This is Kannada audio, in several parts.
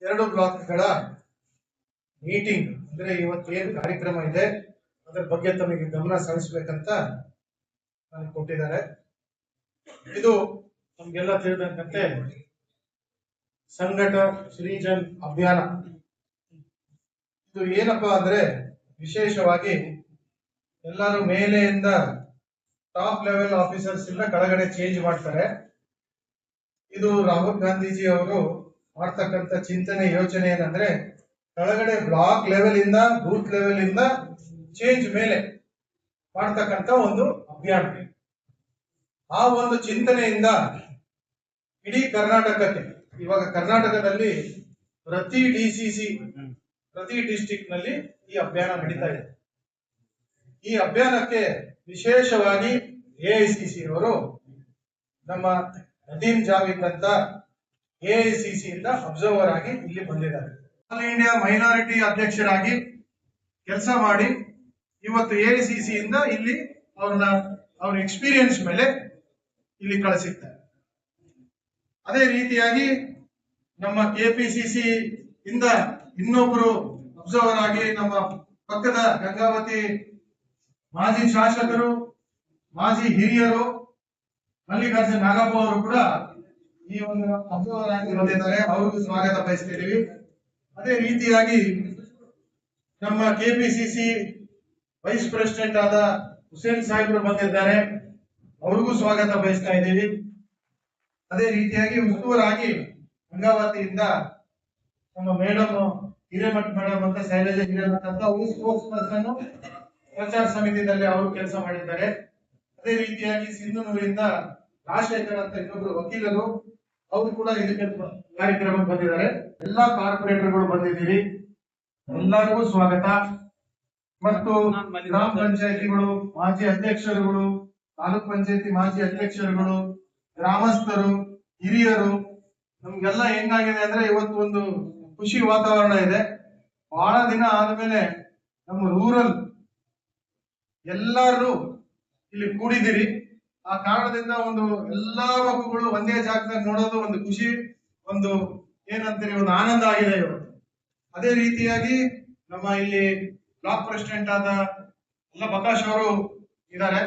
2 ಬ್ಲಾಕ್ಗಳ ಮೀಟಿಂಗ್ ಅಂದ್ರೆ ಇವತ್ತೇನು ಕಾರ್ಯಕ್ರಮ ಇದೆ ಅದರ ಬಗ್ಗೆ ತಮಗೆ ಗಮನ ಸಲ್ಲಿಸಬೇಕಂತ ನನಗೆ ಕೊಟ್ಟಿದ್ದಾರೆ. ಇದು ನಮ್ಗೆಲ್ಲ ತಿಳಿದಂತೆ ಸಂಘಟ ಶ್ರೀಜನ್ ಅಭಿಯಾನ. ಇದು ಏನಪ್ಪಾ ಅಂದ್ರೆ ವಿಶೇಷವಾಗಿ ಎಲ್ಲರೂ ಮೇಲೆಯಿಂದ ಟಾಪ್ ಲೆವೆಲ್ ಆಫೀಸರ್ಸ್ ಇಂದ ಕೆಳಗಡೆ ಚೇಂಜ್ ಮಾಡ್ತಾರೆ. ಇದು ರಾಹುಲ್ ಗಾಂಧೀಜಿ ಅವರು ಮಾಡ್ತಕ್ಕಂಥ ಚಿಂತನೆ ಯೋಚನೆ ಏನಂದ್ರೆ ಕೆಳಗಡೆ ಬ್ಲಾಕ್ ಲೆವೆಲ್ ಇಂದ ಬೂತ್ ಲೆವೆಲ್ ಇಂದ ಚೇಂಜ್ ಮೇಲೆ ಮಾಡ್ತಕ್ಕಂಥ ಒಂದು ಅಭಿಯಾನ. ಆ ಒಂದು ಚಿಂತನೆಯಿಂದ ಇಡೀ ಕರ್ನಾಟಕಕ್ಕೆ, ಇವಾಗ ಕರ್ನಾಟಕದಲ್ಲಿ ಪ್ರತಿ ಡಿಸಿಸಿ ಪ್ರತಿ ಡಿಸ್ಟಿಕ್ ನಲ್ಲಿ ಈ ಅಭಿಯಾನ ನಡೀತಾ ಇದೆ. ಈ ಅಭಿಯಾನಕ್ಕೆ ವಿಶೇಷವಾಗಿ ಎಐಸಿಸಿ ಅವರು ನಮ್ಮ ನದೀಮ್ ಜಾವೇದ್ ಅಂತ ಎಐಸಿಸಿ ಇಂದ ಅಬ್ಸರ್ವರ್ ಆಗಿ ಇಲ್ಲಿ ಬಂದಿದ್ದಾರೆ. ಆಲ್ ಇಂಡಿಯಾ ಮೈನಾರಿಟಿ ಅಧ್ಯಕ್ಷರಾಗಿ ಕೆಲಸ ಮಾಡಿ ಇವತ್ತು ಎಐಸಿಸಿ ಇಂದ ಇಲ್ಲಿ ಅವ್ರ ಎಕ್ಸ್ಪೀರಿಯನ್ಸ್ ಮೇಲೆ ಇಲ್ಲಿ ಕಳಿಸಿದ್ದಾರೆ. ಅದೇ ರೀತಿಯಾಗಿ ನಮ್ಮ ಕೆಪಿಸಿಸಿ ಇಂದ ಇನ್ನೊಬ್ಬರು ಅಬ್ಸರ್ವರ್ ಆಗಿ ನಮ್ಮ ಪಕ್ಕದ ಗಂಗಾವತಿ ಮಾಜಿ ಶಾಸಕರು, ಮಾಜಿ ಹಿರಿಯರು ಮಲ್ಲಿಕಾರ್ಜುನ್ ನಾಗಪ್ಪ ಅವರು ಕೂಡ ಈ ಒಂದು ಅಬ್ಸರ್ವರ್ ಆಗಿ ಬಂದಿದ್ದಾರೆ. ಅವ್ರಿಗೂ ಸ್ವಾಗತ ಬಯಸ್ತಿದ್ದೀವಿ. ಅದೇ ರೀತಿಯಾಗಿ ನಮ್ಮ ಕೆಪಿಸಿಸಿ ವೈಸ್ ಪ್ರೆಸಿಡೆಂಟ್ ಆದ ಹುಸೇನ್ ಸಾಹೇಬ್ರು ಬಂದಿದ್ದಾರೆ. ಅವ್ರಿಗೂ ಸ್ವಾಗತ ಬಯಸ್ತಾ ಇದ್ದೀವಿ. ಅದೇ ರೀತಿಯಾಗಿ ಉಸ್ತುವಾರಾಗಿ ಗಂಗಾವತಿಯಿಂದ ನಮ್ಮ ಮೇಡಮ್ ಹಿರೇಮಠ್ ಮೇಡಮ್ ಅಂತ ಶೈಲಜಾ ಹಿರೇಮಠ್ ಅಂತ ಅವರು ಸ್ಪೋಕ್ಸ್ ಪರ್ಸನ್ ಪ್ರಚಾರ ಸಮಿತಿಯಲ್ಲಿ ಅವರು ಕೆಲಸ ಮಾಡಿದ್ದಾರೆ. ಅದೇ ರೀತಿಯಾಗಿ ಸಿಂಧನೂರಿಂದ ರಾಜಶೇಖರ್ ಅಂತ ಇನ್ನೊಬ್ರು ವಕೀಲರು, ಅವರು ಕೂಡ ಇದಕ್ಕೆ ಕಾರ್ಯಕ್ರಮಕ್ಕೆ ಬಂದಿದ್ದಾರೆ. ಎಲ್ಲಾ ಕಾರ್ಪೊರೇಟರ್ಗಳು ಬಂದಿದ್ದೀರಿ, ಎಲ್ಲರಿಗೂ ಸ್ವಾಗತ. ಮತ್ತು ಗ್ರಾಮ ಪಂಚಾಯತಿಗಳು ಮಾಜಿ ಅಧ್ಯಕ್ಷರುಗಳು, ತಾಲೂಕ್ ಪಂಚಾಯತಿ ಮಾಜಿ ಅಧ್ಯಕ್ಷರುಗಳು, ಗ್ರಾಮಸ್ಥರು, ಹಿರಿಯರು, ನಮ್ಗೆಲ್ಲ ಹೆಂಗಾಗಿದೆ ಅಂದ್ರೆ ಇವತ್ತು ಒಂದು ಖುಷಿ ವಾತಾವರಣ ಇದೆ. ಬಹಳ ದಿನ ಆದ್ಮೇಲೆ ನಮ್ಮ ರೂರಲ್ ಎಲ್ಲರೂ ಇಲ್ಲಿ ಕೂಡಿದಿರಿ. ಆ ಕಾರಣದಿಂದ ಒಂದು ಎಲ್ಲಾ ಮಕ್ಕಳು ಒಂದೇ ಜಾಗದಾಗ ನೋಡೋದು ಒಂದು ಖುಷಿ, ಒಂದು ಏನಂತೀರಿ ಒಂದು ಆನಂದ ಆಗಿದೆ ಇವತ್ತು. ಅದೇ ರೀತಿಯಾಗಿ ನಮ್ಮ ಇಲ್ಲಿ ಬ್ಲಾಕ್ ಪ್ರೆಸಿಡೆಂಟ್ ಆದ ಎಲ್ಲ ಪ್ರಕಾಶ್ ಅವರು ಇದ್ದಾರೆ.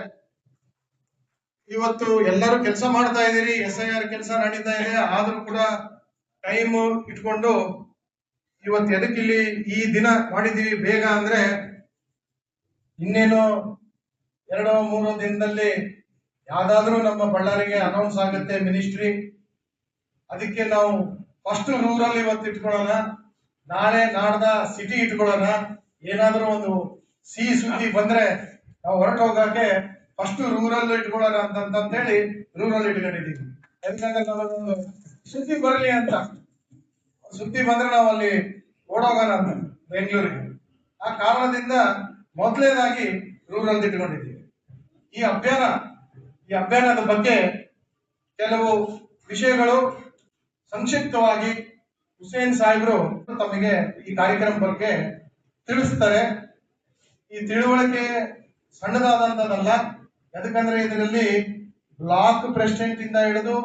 ಇವತ್ತು ಎಲ್ಲರೂ ಕೆಲಸ ಮಾಡ್ತಾ ಇದ್ದೀರಿ, SIR ಕೆಲಸ ನಡೀತಾ ಇದೆ. ಆದ್ರೂ ಕೂಡ ಟೈಮ್ ಇಟ್ಕೊಂಡು ಇವತ್ತು ಎದಕ್ಕಿಲ್ಲಿ ಈ ದಿನ ಮಾಡಿದೀವಿ ಬೇಗ ಅಂದ್ರೆ ಇನ್ನೇನು 2-3 ದಿನದಲ್ಲಿ ಯಾವ್ದಾದ್ರೂ ನಮ್ಮ ಬಳ್ಳಾರಿಗೆ ಅನೌನ್ಸ್ ಆಗುತ್ತೆ ಮಿನಿಸ್ಟ್ರಿ. ಅದಕ್ಕೆ ನಾವು ಫಸ್ಟ್ ರೂರಲ್ ಇವತ್ತು ಇಟ್ಕೊಳ್ಳೋಣ, ನಾಳೆ ನಾಡ್ದ ಸಿಟಿ ಇಟ್ಕೊಳ್ಳೋಣ. ಏನಾದ್ರೂ ಒಂದು ಸಿಹಿ ಸುದ್ದಿ ಬಂದ್ರೆ ನಾವು ಹೊರಟು ಹೋಗಕ್ಕೆ ಫಸ್ಟ್ ರೂರಲ್ ಇಟ್ಕೊಳ್ಳೋಣ ಅಂತ ಹೇಳಿ ರೂರಲ್ ಇಟ್ಕೊಂಡಿದ್ದೀವಿ. ಯಾಕಂದ್ರೆ ನಮಗೊಂದು ಸುದ್ದಿ ಬರಲಿ ಅಂತ, ಸುದ್ದಿ ಬಂದ್ರೆ ನಾವು ಅಲ್ಲಿ ಓಡೋಗೋಣ ಅಂತ ಬೆಂಗಳೂರಿಗೆ. ಆ ಕಾರಣದಿಂದ ಮೊದಲನೇದಾಗಿ ರೂರಲ್ ಇಟ್ಕೊಂಡಿದ್ದೀವಿ. ಈ ಅಭಿಯಾನದ ಬಗ್ಗೆ ಕೆಲವು ವಿಷಯಗಳು ಸಂಕ್ಷಿಪ್ತವಾಗಿ ಹುಸೇನ್ ಸಾಹೇಬ್ರು ತಮಗೆ ಈ ಕಾರ್ಯಕ್ರಮ ಬಗ್ಗೆ ತಿಳಿಸ್ತಾರೆ. ಈ ತಿಳುವಳಿಕೆ ಸಣ್ಣದಾದಂತದಲ್ಲ, ಯಾಕಂದ್ರೆ ಇದರಲ್ಲಿ ಬ್ಲಾಕ್ ಪ್ರೆಸಿಡೆಂಟ್ ಇಂದ ಹಿಡಿದು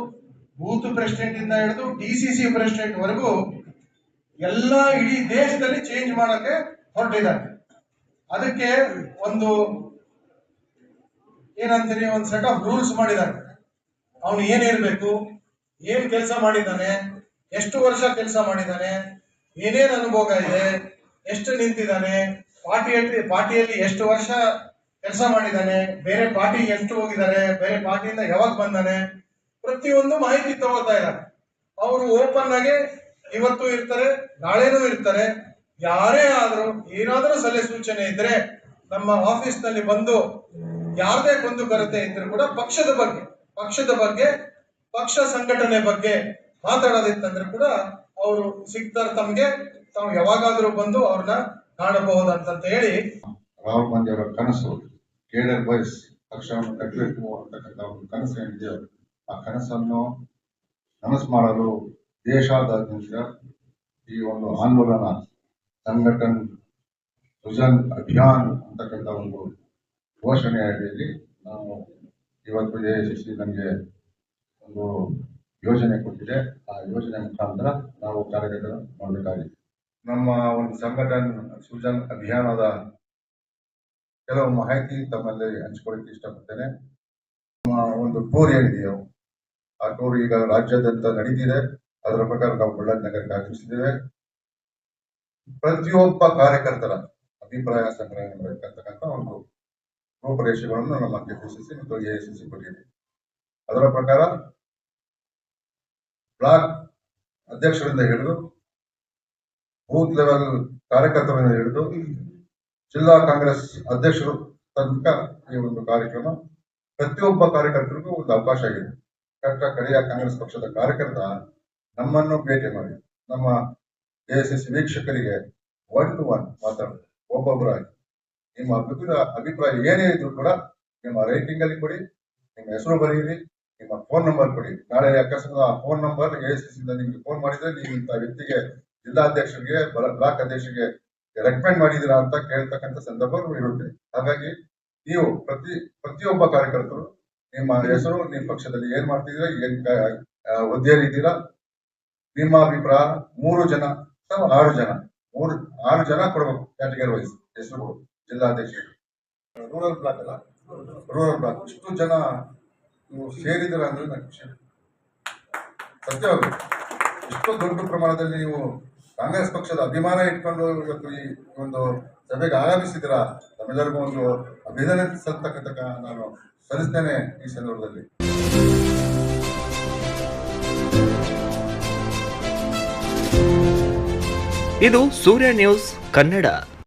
ಬೂತ್ ಪ್ರೆಸಿಡೆಂಟ್ ಇಂದ ಹಿಡಿದು ಡಿಸಿಸಿ ಪ್ರೆಸಿಡೆಂಟ್ ವರೆಗೂ ಎಲ್ಲ ಇಡೀ ದೇಶದಲ್ಲಿ ಚೇಂಜ್ ಮಾಡಕ್ಕೆ ಹೊರಟಿದ್ದಾರೆ. ಅದಕ್ಕೆ ಒಂದು ಏನಂತೀರಿ ಒಂದು ಸೆಟ್ ಆಫ್ ರೂಲ್ಸ್ ಮಾಡಿದ್ದಾರೆ. ಅವನು ಏನಿರ್ಬೇಕು, ಏನ್ ಕೆಲಸ ಮಾಡಿದ್ದಾನೆ, ಎಷ್ಟು ವರ್ಷ ಕೆಲಸ ಮಾಡಿದ್ದಾನೆ, ಏನೇನ್ ಅನುಭವ ಇದೆ, ಎಷ್ಟು ನಿಂತಿದ್ದಾನೆ, ಪಾರ್ಟಿಯಲ್ಲಿ ಎಷ್ಟು ವರ್ಷ ಕೆಲಸ ಮಾಡಿದ್ದಾನೆ, ಬೇರೆ ಪಾರ್ಟಿ ಎಷ್ಟು ಹೋಗಿದ್ದಾರೆ, ಬೇರೆ ಪಾರ್ಟಿಯಿಂದ ಯಾವಾಗ ಬಂದಾನೆ, ಪ್ರತಿಯೊಂದು ಮಾಹಿತಿ ತಗೋತಾ ಇದ್ದಾರೆ. ಅವರು ಓಪನ್ ಆಗಿ ಇವತ್ತು ಇರ್ತಾರೆ, ನಾಳೆನೂ ಇರ್ತಾರೆ. ಯಾರೇ ಆದ್ರೂ ಏನಾದ್ರೂ ಸಲಹೆ ಸೂಚನೆ ಇದ್ರೆ ನಮ್ಮ ಆಫೀಸ್ ನಲ್ಲಿ ಬಂದು ಯಾರದೇ ಕೊಂದು ಕೊರತೆ ಇದ್ರೆ ಕೂಡ ಪಕ್ಷದ ಬಗ್ಗೆ ಪಕ್ಷ ಸಂಘಟನೆ ಬಗ್ಗೆ ಮಾತಾಡೋದಿತ್ತಂದ್ರೆ ಕೂಡ ಅವರು ಸಿಗ್ತಾರೆ. ತಾವು ಯಾವಾಗಾದ್ರೂ ಬಂದು ಅವ್ರನ್ನ ಕಾಣಬಹುದಂತ ಹೇಳಿ ರಾಹುಲ್ ಗಾಂಧಿ ಅವರ ಕನಸು ಕೇಡರ್ ವೈಸ್ ಪಕ್ಷವನ್ನು ಕಟ್ಟಬೇಕು ಅಂತಕ್ಕಂಥ ಒಂದು ಕನಸು ಏನಿದೆಯೋ ಆ ಕನಸನ್ನು ನನಸು ಮಾಡಲು ದೇಶಾದ್ಯಂತ ಈ ಒಂದು ಆಂದೋಲನ ಸಂಘಟನ್ ಸೃಜನ್ ಅಭಿಯಾನ್ ಅಂತಕ್ಕಂಥ ಒಂದು ಘೋಷಣೆ ಅಡಿಯಲ್ಲಿ ನಾವು ಇವತ್ತು AICC ನನಗೆ ಒಂದು ಯೋಜನೆ ಕೊಟ್ಟಿದೆ. ಆ ಯೋಜನೆ ಮುಖಾಂತರ ನಾವು ಕಾರ್ಯಗತ ಮಾಡಬೇಕಾಗಿದೆ. ನಮ್ಮ ಒಂದು ಸೃಜನ್ ಅಭಿಯಾನದ ಕೆಲವು ಮಾಹಿತಿ ತಮ್ಮಲ್ಲಿ ಹಂಚಿಕೊಳ್ಳಿಕ್ಕೆ ಇಷ್ಟಪಡ್ತೇನೆ. ನಮ್ಮ ಒಂದು ಟೂರ್ ಏನಿದೆಯೋ ಆ ಟೂರ್ ಈಗ ರಾಜ್ಯಾದ್ಯಂತ ನಡೀತಿದೆ. ಅದರ ಪ್ರಕಾರ ನಾವು ಬಳ್ಳಾರಿ ನಗರಕ್ಕೆ ಆಗಮಿಸಿದ್ದೇವೆ. ಪ್ರತಿಯೊಬ್ಬ ಕಾರ್ಯಕರ್ತರ ಅಭಿಪ್ರಾಯ ಸಂಗ್ರಹಣೆ ಮಾಡಬೇಕಂತಕ್ಕಂಥ ಒಂದು ರೂಪರೇಷೆಗಳನ್ನು ನಮ್ಮ ಕೆಪಿಸಿಸಿ ಮತ್ತು ಎಐಸಿಸಿ ಕೊಟ್ಟಿದೆ. ಅದರ ಪ್ರಕಾರ ಬ್ಲಾಕ್ ಅಧ್ಯಕ್ಷರಿಂದ ಹಿಡಿದು ಬೂತ್ ಲೆವೆಲ್ ಕಾರ್ಯಕರ್ತರಿಂದ ಹಿಡಿದು ಜಿಲ್ಲಾ ಕಾಂಗ್ರೆಸ್ ಅಧ್ಯಕ್ಷರು ತನಕ ಈ ಒಂದು ಕಾರ್ಯಕ್ರಮ ಪ್ರತಿಯೊಬ್ಬ ಕಾರ್ಯಕರ್ತರಿಗೂ ಒಂದು ಅವಕಾಶ ಆಗಿದೆ. ಕಡೆಯ ಕಾಂಗ್ರೆಸ್ ಪಕ್ಷದ ಕಾರ್ಯಕರ್ತ ನಮ್ಮನ್ನು ಭೇಟಿ ಮಾಡಿ ನಮ್ಮ ಎಐಸಿಸಿ ವೀಕ್ಷಕರಿಗೆ 1 to 1 ಮಾತಾಡೋದು, ಒಬ್ಬೊಬ್ಬರಾಗಿ ನಿಮ್ಮ ಅಭಿಪ್ರಾಯ ಏನೇ ಇದ್ರು ಕೂಡ ನಿಮ್ಮ ರೈಟಿಂಗ್ ಅಲ್ಲಿ ಕೊಡಿ, ನಿಮ್ಮ ಹೆಸರು ಬರೆಯಿರಿ, ನಿಮ್ಮ ಫೋನ್ ನಂಬರ್ ಕೊಡಿ. ನಾಳೆ ಅಕಸ್ಮಾತ್ ಆ ಫೋನ್ ನಂಬರ್ ಎಐಸಿಸಿ ನಿಮ್ಗೆ ಫೋನ್ ಮಾಡಿದ್ರೆ ನೀವು ಇಂಥ ವ್ಯಕ್ತಿಗೆ ಜಿಲ್ಲಾಧ್ಯಕ್ಷರಿಗೆ ಬ್ಲಾಕ್ ಅಧ್ಯಕ್ಷರಿಗೆ ರೆಕಮೆಂಡ್ ಮಾಡಿದೀರಾ ಅಂತ ಕೇಳ್ತಕ್ಕಂಥ ಸಂದರ್ಭಗಳು ಇರುತ್ತೆ. ಹಾಗಾಗಿ ನೀವು ಪ್ರತಿಯೊಬ್ಬ ಕಾರ್ಯಕರ್ತರು ನಿಮ್ಮ ಹೆಸರು, ನಿಮ್ಮ ಪಕ್ಷದಲ್ಲಿ ಏನ್ ಮಾಡ್ತಿದ್ದೀರಾ, ಏನ್ ಹುದ್ದೆಯಲ್ಲಿ ಇದ್ದೀರಾ, ನಿಮ್ಮ ಅಭಿಪ್ರಾಯ 3 ಜನ ಅಥವಾ 6 ಜನ ಕೊಡಬೇಕು. ಕ್ಯಾಟಗರಿ ವೈಸ್ ಹೆಸರು ಜಿಲ್ಲಾಧ್ಯಕ್ಷರಿಗೆ. ರೂರಲ್ ಬ್ಲಾಕ್ ಅಲ್ಲ, ರೂರಲ್ ಬ್ಲಾಕ್ ಇಷ್ಟು ಜನ ನೀವು ಸೇರಿದಿರ ಅಂದ್ರೆ ನನಗೆ ಖುಷಿ. ಸತ್ಯವಾಗಿ ಇಷ್ಟು ದೊಡ್ಡ ಪ್ರಮಾಣದಲ್ಲಿ ನೀವು ಕಾಂಗ್ರೆಸ್ ಪಕ್ಷದ ಅಭಿಮಾನ ಇಟ್ಕೊಂಡು ಇವತ್ತು ಈ ಒಂದು ಸಭೆಗೆ ಆಗಮಿಸಿದಿರ. ತಮ್ಮೆಲ್ಲರಿಗೂ ಒಂದು ಅಭಿನಂದಿಸತಕ್ಕಂಥ ನಾನು ಸಲ್ಲಿಸ್ತೇನೆ ಈ ಸಂದರ್ಭದಲ್ಲಿ. ಇದು ಸೂರ್ಯ ನ್ಯೂಸ್ ಕನ್ನಡ.